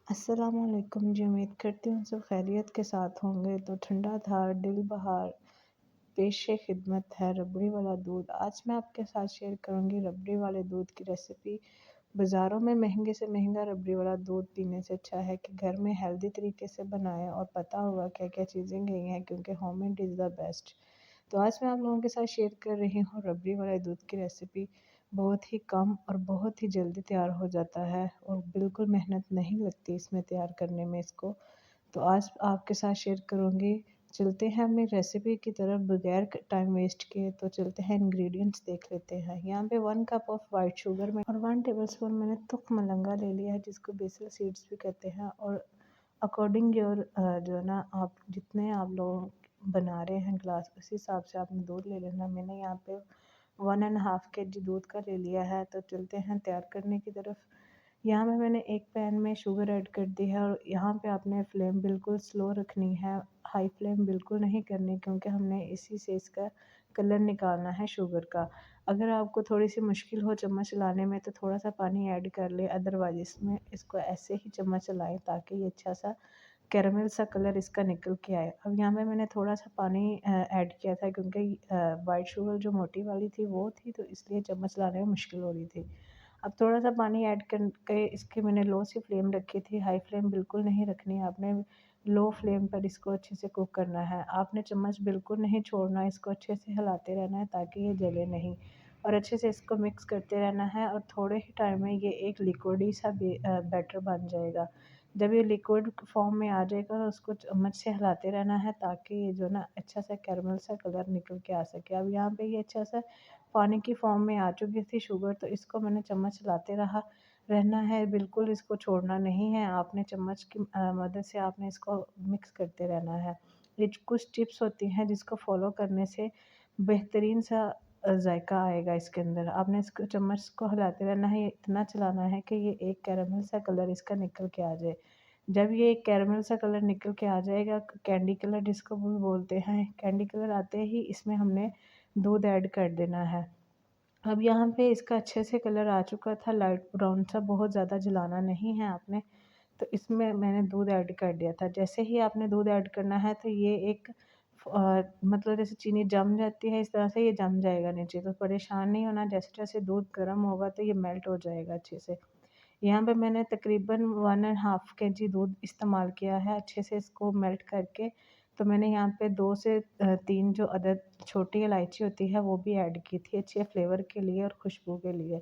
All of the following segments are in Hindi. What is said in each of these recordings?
अस्सलामुअलैकुम जी, उम्मीद करती हूँ सब खैरियत के साथ होंगे। तो ठंडा था दिल बहार, पेशे खिदमत है रबड़ी वाला दूध। आज मैं आपके साथ शेयर करूँगी रबड़ी वाले दूध की रेसिपी। बाज़ारों में महंगे से महंगा रबड़ी वाला दूध पीने से अच्छा है कि घर में हेल्दी तरीके से बनाएं और पता होगा क्या क्या चीज़ें गई हैं, क्योंकि होममेड इज़ द बेस्ट। तो आज मैं आप लोगों के साथ शेयर कर रही हूँ रबड़ी वाले दूध की रेसिपी। बहुत ही कम और बहुत ही जल्दी तैयार हो जाता है और बिल्कुल मेहनत नहीं लगती इसमें तैयार करने में इसको। तो आज आपके साथ शेयर करूँगी। चलते हैं अपनी रेसिपी की तरफ बगैर टाइम वेस्ट किए। तो चलते हैं, इंग्रेडिएंट्स देख लेते हैं। यहाँ पे 1 कप ऑफ वाइट शुगर में और 1 टेबलस्पून मैंने तुख मलंगा ले लिया है, जिसको बेसिल सीड्स भी कहते हैं। और अकॉर्डिंग योर जो है ना, आप जितने आप लोग बना रहे हैं ग्लास, उस हिसाब से आपने दूध ले लेना। मैंने यहाँ पे 1.5 kg दूध का ले लिया है। तो चलते हैं तैयार करने की तरफ। यहाँ पे मैंने एक पैन में शुगर ऐड कर दी है और यहाँ पे आपने फ्लेम बिल्कुल स्लो रखनी है, हाई फ्लेम बिल्कुल नहीं करनी, क्योंकि हमने इसी से इसका कलर निकालना है शुगर का। अगर आपको थोड़ी सी मुश्किल हो चम्मच चलाने में तो थोड़ा सा पानी ऐड कर ले, अदरवाइज इसमें इसको ऐसे ही चम्मच चलाएं ताकि ये अच्छा सा कैरमल सा कलर इसका निकल के आए। अब यहाँ पे मैंने थोड़ा सा पानी ऐड किया था, क्योंकि वाइट शुगर जो मोटी वाली थी वो थी, तो इसलिए चम्मच चलाने में मुश्किल हो रही थी। अब थोड़ा सा पानी ऐड करके इसकी मैंने लो सी फ्लेम रखी थी, हाई फ्लेम बिल्कुल नहीं रखनी है आपने। लो फ्लेम पर इसको अच्छे से कुक करना है। आपने चम्मच बिल्कुल नहीं छोड़ना, इसको अच्छे से हिलाते रहना है ताकि ये जले नहीं। और अच्छे से इसको मिक्स करते रहना है और थोड़े ही टाइम में ये एक लिक्विडी सा बैटर बन जाएगा। जब ये लिक्विड फॉर्म में आ जाएगा तो उसको चम्मच से हिलाते रहना है ताकि ये जो ना अच्छा सा कैरमल सा कलर निकल के आ सके। अब यहाँ पे ये अच्छा सा पानी की फॉर्म में आ चुकी थी शुगर, तो इसको मैंने चम्मच चलाते रहना है, बिल्कुल इसको छोड़ना नहीं है। आपने चम्मच की मदद से आपने इसको मिक्स करते रहना है। ये कुछ टिप्स होती हैं जिसको फॉलो करने से बेहतरीन सा जायका आएगा इसके अंदर। आपने इसको चम्मच को हिलाते रहना है, ये इतना चलाना है कि ये एक कैरमल सा कलर इसका निकल के आ जाए। जब ये एक कैरमल सा कलर निकल के आ जाएगा, कैंडी कलर जिसको भी बोलते हैं, कैंडी कलर आते ही इसमें हमने दूध ऐड कर देना है। अब यहाँ पे इसका अच्छे से कलर आ चुका था, लाइट ब्राउन सा, बहुत ज़्यादा जलाना नहीं है आपने। तो इसमें मैंने दूध ऐड कर दिया था। जैसे ही आपने दूध ऐड करना है तो ये एक मतलब जैसे चीनी जम जाती है, इस तरह से ये जम जाएगा नीचे। तो परेशान नहीं होना, जैसे-जैसे दूध गर्म होगा तो ये मेल्ट हो जाएगा अच्छे से। यहाँ पे मैंने तकरीबन 1.5 kg दूध इस्तेमाल किया है, अच्छे से इसको मेल्ट करके। तो मैंने यहाँ पे 2 से 3 जो अदद छोटी इलायची होती है वो भी ऐड की थी, अच्छे फ्लेवर के लिए और खुशबू के लिए।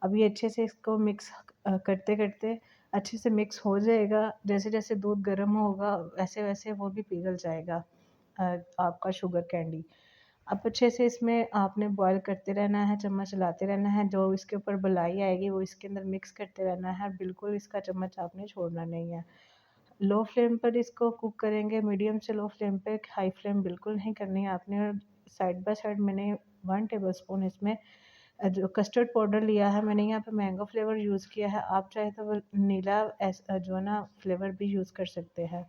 अब ये अच्छे से इसको मिक्स करते-करते अच्छे से मिक्स हो जाएगा। जैसे-जैसे दूध गर्म होगा वैसे-वैसे वो भी पिघल जाएगा आपका शुगर कैंडी। अब अच्छे से इसमें आपने बॉयल करते रहना है, चम्मच चलाते रहना है, जो इसके ऊपर बुलाई आएगी वो इसके अंदर मिक्स करते रहना है, बिल्कुल इसका चम्मच आपने छोड़ना नहीं है। लो फ्लेम पर इसको कुक करेंगे, मीडियम से लो फ्लेम पे, हाई फ्लेम बिल्कुल नहीं करनी है आपने। और साइड बाय साइड मैंने 1 टेबलस्पून इसमें जो कस्टर्ड पाउडर लिया है, मैंने यहाँ पे मैंगो फ्लेवर यूज़ किया है। आप चाहे तो वनीला जो है ना फ्लेवर भी यूज़ कर सकते हैं।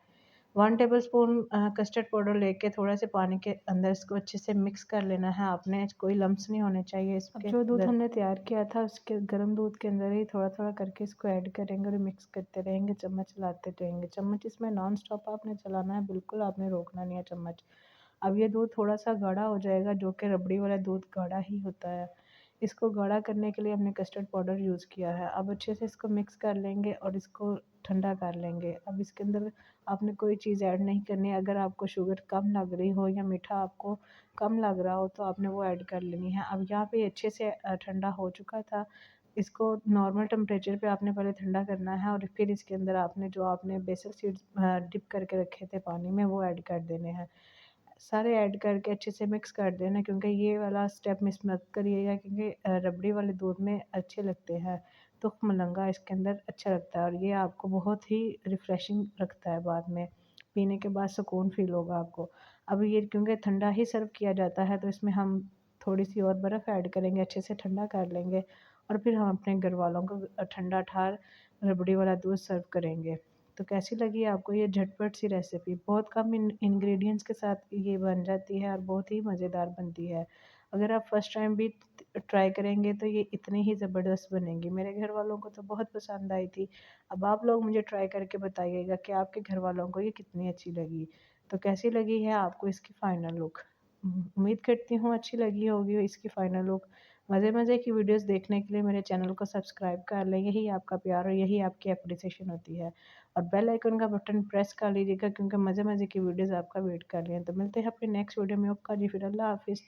1 टेबलस्पून कस्टर्ड पाउडर लेके थोड़ा से पानी के अंदर इसको अच्छे से मिक्स कर लेना है आपने, कोई लम्प्स नहीं होने चाहिए इसके। अब जो दूध हमने तैयार किया था उसके गर्म दूध के अंदर ही थोड़ा-थोड़ा करके इसको ऐड करेंगे और मिक्स करते रहेंगे, चम्मच चलाते रहेंगे। चम्मच इसमें नॉन स्टॉप आपने चलाना है, बिल्कुल आपने रोकना नहीं है चम्मच। अब ये दूध थोड़ा-सा गाढ़ा हो जाएगा, जो कि रबड़ी वाला दूध गाढ़ा ही होता है। इसको गाढ़ा करने के लिए हमने कस्टर्ड पाउडर यूज़ किया है। अब अच्छे से इसको मिक्स कर लेंगे और इसको ठंडा कर लेंगे। अब इसके अंदर आपने कोई चीज़ ऐड नहीं करनी है। अगर आपको शुगर कम लग रही हो या मीठा आपको कम लग रहा हो तो आपने वो ऐड कर लेनी है। अब यहाँ पे अच्छे से ठंडा हो चुका था। इसको नॉर्मल टेम्परेचर पे आपने पहले ठंडा करना है और फिर इसके अंदर आपने जो आपने बेसिल सीड्स डिप करके रखे थे पानी में वो ऐड कर देने हैं। सारे ऐड करके अच्छे से मिक्स कर देना, क्योंकि ये वाला स्टेप मिस मत करिएगा, क्योंकि रबड़ी वाले दूध में अच्छे लगते हैं। तो मलंगा इसके अंदर अच्छा लगता है और ये आपको बहुत ही रिफ़्रेशिंग रखता है, बाद में पीने के बाद सुकून फ़ील होगा आपको। अब ये क्योंकि ठंडा ही सर्व किया जाता है तो इसमें हम थोड़ी-सी और बर्फ़ ऐड करेंगे, अच्छे से ठंडा कर लेंगे और फिर हम अपने घरवालों को ठंडा-ठार रबड़ी वाला दूध सर्व करेंगे। तो कैसी लगी आपको ये झटपट सी रेसिपी? बहुत कम इंग्रेडिएंट्स के साथ ये बन जाती है और बहुत ही मज़ेदार बनती है। अगर आप फर्स्ट टाइम भी ट्राई करेंगे तो ये इतनी ही ज़बरदस्त बनेंगी। मेरे घर वालों को तो बहुत पसंद आई थी। अब आप लोग मुझे ट्राई करके बताइएगा कि आपके घर वालों को ये कितनी अच्छी लगी। तो कैसी लगी है आपको इसकी फ़ाइनल लुक? उम्मीद करती हूँ अच्छी लगी होगी इसकी फ़ाइनल लुक। मज़े-मज़े की वीडियोज़ देखने के लिए मेरे चैनल को सब्सक्राइब कर लें। यही आपका प्यार और यही आपकी एप्रिसिएशन होती है। और बेल आइकन का बटन प्रेस कर लीजिएगा क्योंकि मज़े-मज़े की वीडियोज़ आपका वेट कर रही हैं। तो मिलते हैं अपने नेक्स्ट वीडियो में। ओके जी, फिर अल्लाह हाफ़िज़।